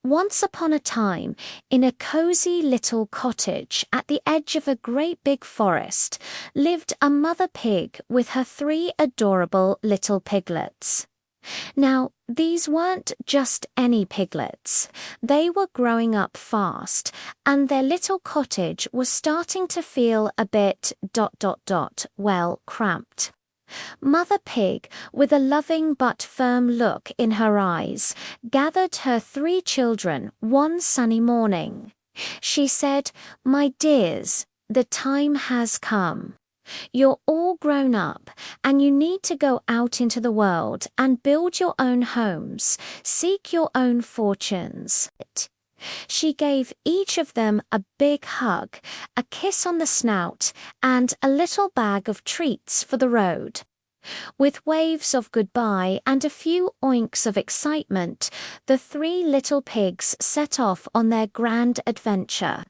Once upon a time, in a cozy little cottage at the edge of a great big forest, lived a mother pig with her three adorable little piglets. Now, these weren't just any piglets. They were growing up fast, and their little cottage was starting to feel a bit well, cramped. Mother Pig, with a loving but firm look in her eyes, gathered her three children one sunny morning. She said, "My dears, the time has come. You're all grown up, and you need to go out into the world and build your own homes, seek your own fortunes." She gave each of them a big hug, a kiss on the snout, and a little bag of treats for the road. With waves of goodbye and a few oinks of excitement, the three little pigs set off on their grand adventure.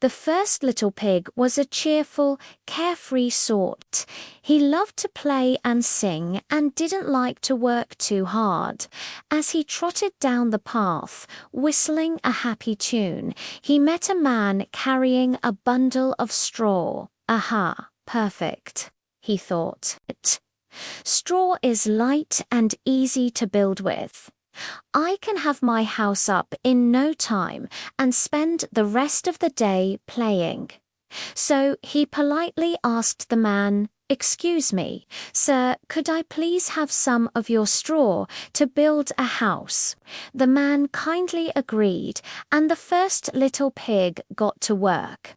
The first little pig was a cheerful, carefree sort. He loved to play and sing and didn't like to work too hard. As he trotted down the path, whistling a happy tune, he met a man carrying a bundle of straw. "Aha, perfect," he thought. "Straw is light and easy to build with. I can have my house up in no time and spend the rest of the day playing." So he politely asked the man, "Excuse me, sir, could I please have some of your straw to build a house?" The man kindly agreed, and the first little pig got to work.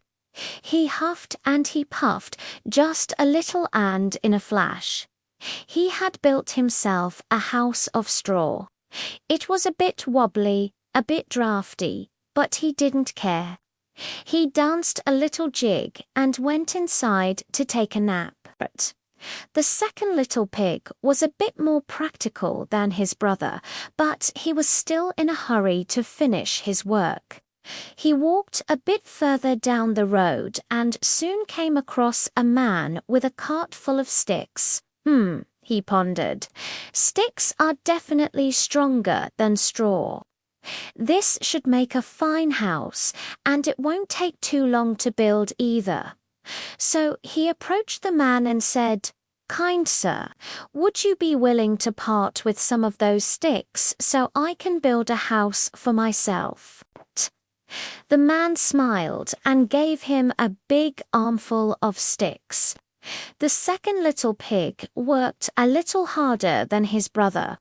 He huffed and he puffed, just a little and in a flash. He had built himself a house of straw. It was a bit wobbly, a bit drafty, but he didn't care. He danced a little jig and went inside to take a nap. The second little pig was a bit more practical than his brother, but he was still in a hurry to finish his work. He walked a bit further down the road and soon came across a man with a cart full of sticks. He pondered. "Sticks are definitely stronger than straw. This should make a fine house, and it won't take too long to build either." So he approached the man and said, "Kind sir, would you be willing to part with some of those sticks so I can build a house for myself?" The man smiled and gave him a big armful of sticks. The second little pig worked a little harder than his brother.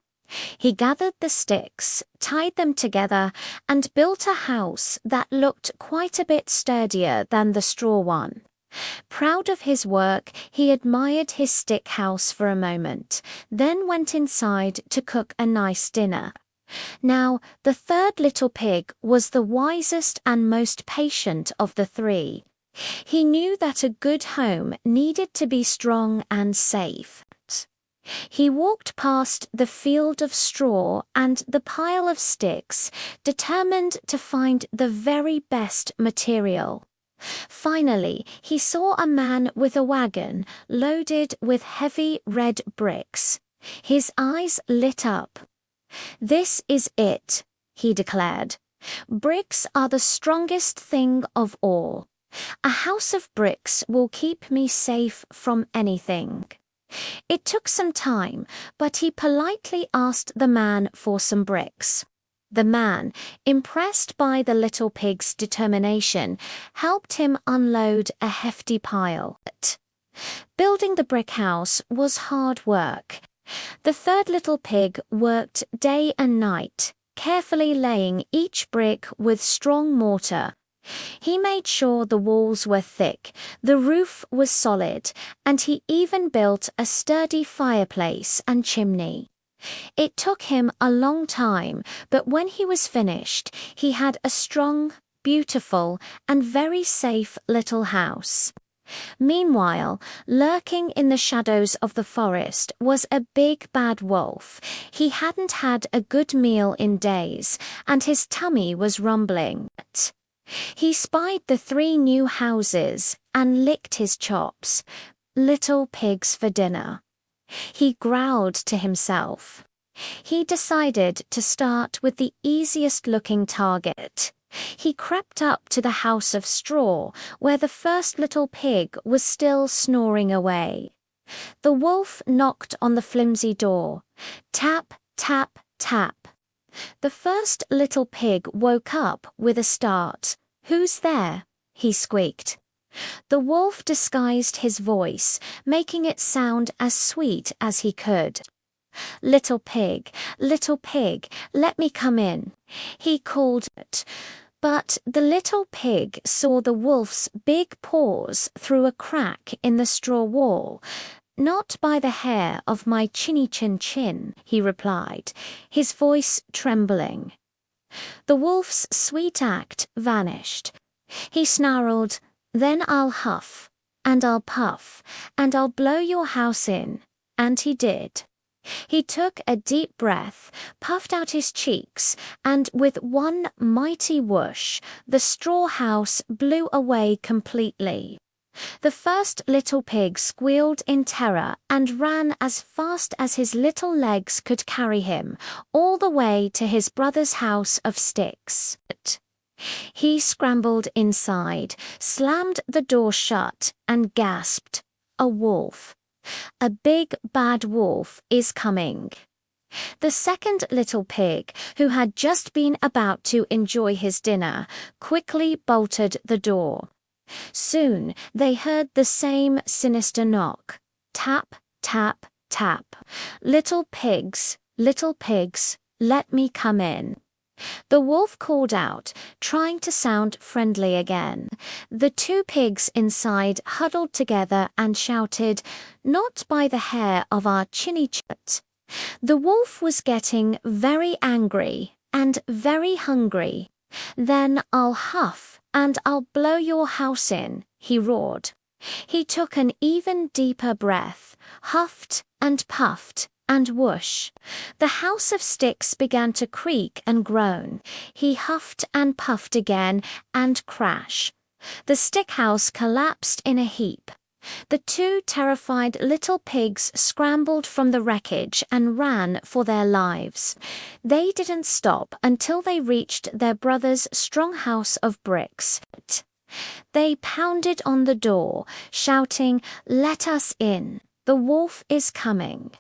He gathered the sticks, tied them together, and built a house that looked quite a bit sturdier than the straw one. Proud of his work, he admired his stick house for a moment, then went inside to cook a nice dinner. Now, the third little pig was the wisest and most patient of the three. He knew that a good home needed to be strong and safe. He walked past the field of straw and the pile of sticks, determined to find the very best material. Finally, he saw a man with a wagon loaded with heavy red bricks. His eyes lit up. "This is it," he declared. "Bricks are the strongest thing of all. A house of bricks will keep me safe from anything." It took some time, but he politely asked the man for some bricks. The man, impressed by the little pig's determination, helped him unload a hefty pile. Building the brick house was hard work. The third little pig worked day and night, carefully laying each brick with strong mortar. He made sure the walls were thick, the roof was solid, and he even built a sturdy fireplace and chimney. It took him a long time, but when he was finished, he had a strong, beautiful, and very safe little house. Meanwhile, lurking in the shadows of the forest was a big bad wolf. He hadn't had a good meal in days, and his tummy was rumbling. He spied the three new houses and licked his chops. Little pigs for dinner. He growled to himself. He decided to start with the easiest-looking target. He crept up to the house of straw, where the first little pig was still snoring away. The wolf knocked on the flimsy door. Tap, tap, tap. The first little pig woke up with a start. "Who's there?" he squeaked. The wolf disguised his voice, making it sound as sweet as he could. Little pig, let me come in," he called it. But the little pig saw the wolf's big paws through a crack in the straw wall. "Not by the hair of my chinny chin chin," he replied, his voice trembling. The wolf's sweet act vanished. He snarled, "Then I'll huff, and I'll puff, and I'll blow your house in," and he did. He took a deep breath, puffed out his cheeks, and with one mighty whoosh, the straw house blew away completely. The first little pig squealed in terror and ran as fast as his little legs could carry him, all the way to his brother's house of sticks. He scrambled inside, slammed the door shut, and gasped, "A wolf! A big bad wolf is coming." The second little pig, who had just been about to enjoy his dinner, quickly bolted the door. Soon they heard the same sinister knock. Tap, tap, tap. Little pigs, let me come in." The wolf called out, trying to sound friendly again. The two pigs inside huddled together and shouted, "Not by the hair of our chinny chin." The wolf was getting very angry and very hungry. "Then I'll huff and I'll blow your house in," he roared. He took an even deeper breath, huffed and puffed, and whoosh. The house of sticks began to creak and groan. He huffed and puffed again, and crash. The stick house collapsed in a heap. The two terrified little pigs scrambled from the wreckage and ran for their lives. They didn't stop until they reached their brother's strong house of bricks. They pounded on the door, shouting, "Let us in. The wolf is coming."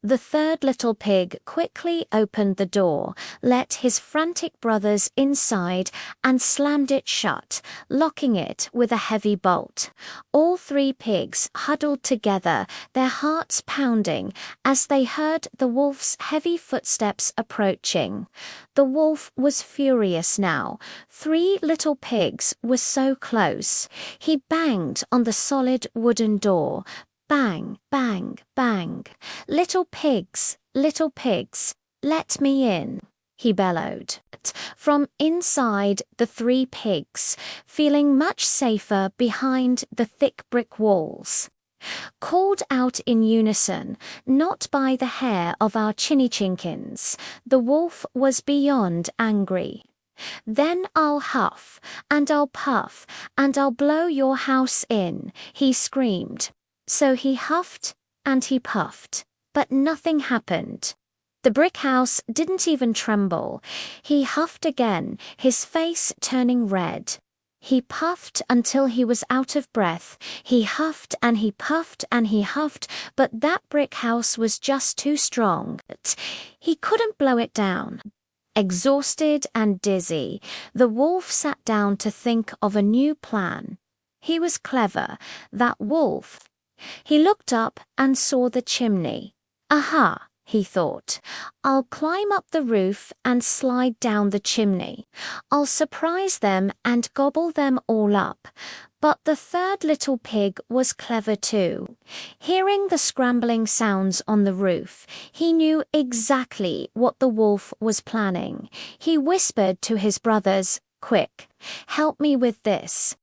The third little pig quickly opened the door, let his frantic brothers inside, and slammed it shut, locking it with a heavy bolt. All three pigs huddled together, their hearts pounding, as they heard the wolf's heavy footsteps approaching. The wolf was furious now. Three little pigs were so close. He banged on the solid wooden door. Bang, bang, bang. Little pigs, let me in," he bellowed. From inside the three pigs, feeling much safer behind the thick brick walls. Called out in unison, "Not by the hair of our chinny chinkins," the wolf was beyond angry. "Then I'll huff, and I'll puff, and I'll blow your house in," he screamed. So he huffed and he puffed, but nothing happened. The brick house didn't even tremble. He huffed again, his face turning red. He puffed until he was out of breath. He huffed and he puffed and he huffed, but that brick house was just too strong. He couldn't blow it down. Exhausted and dizzy, the wolf sat down to think of a new plan. He was clever, that wolf. He looked up and saw the chimney. "Aha," he thought. "I'll climb up the roof and slide down the chimney. I'll surprise them and gobble them all up." But the third little pig was clever too. Hearing the scrambling sounds on the roof, he knew exactly what the wolf was planning. He whispered to his brothers, "Quick, help me with this."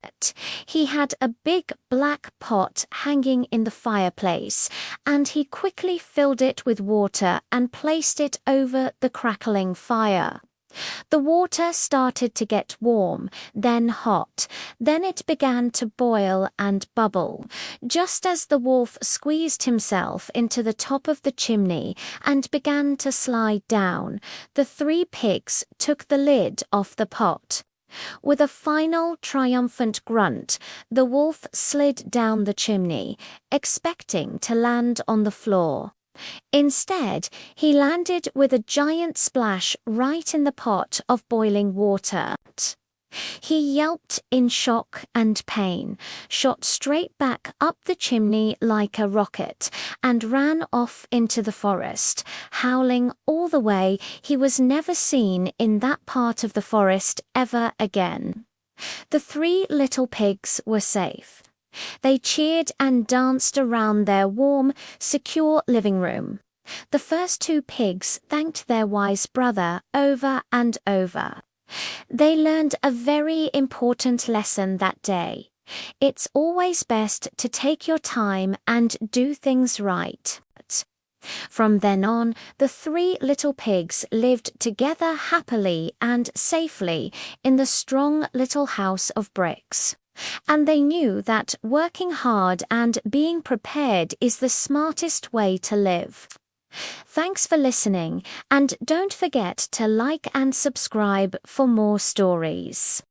He had a big black pot hanging in the fireplace, and he quickly filled it with water and placed it over the crackling fire. The water started to get warm, then hot, then it began to boil and bubble. Just as the wolf squeezed himself into the top of the chimney and began to slide down, the three pigs took the lid off the pot. With a final triumphant grunt, the wolf slid down the chimney, expecting to land on the floor. Instead, he landed with a giant splash right in the pot of boiling water. He yelped in shock and pain, shot straight back up the chimney like a rocket, and ran off into the forest, howling all the way he was never seen in that part of the forest ever again. The three little pigs were safe. They cheered and danced around their warm, secure living room. The first two pigs thanked their wise brother over and over. They learned a very important lesson that day. It's always best to take your time and do things right. From then on, the three little pigs lived together happily and safely in the strong little house of bricks. And they knew that working hard and being prepared is the smartest way to live. Thanks for listening, and don't forget to like and subscribe for more stories.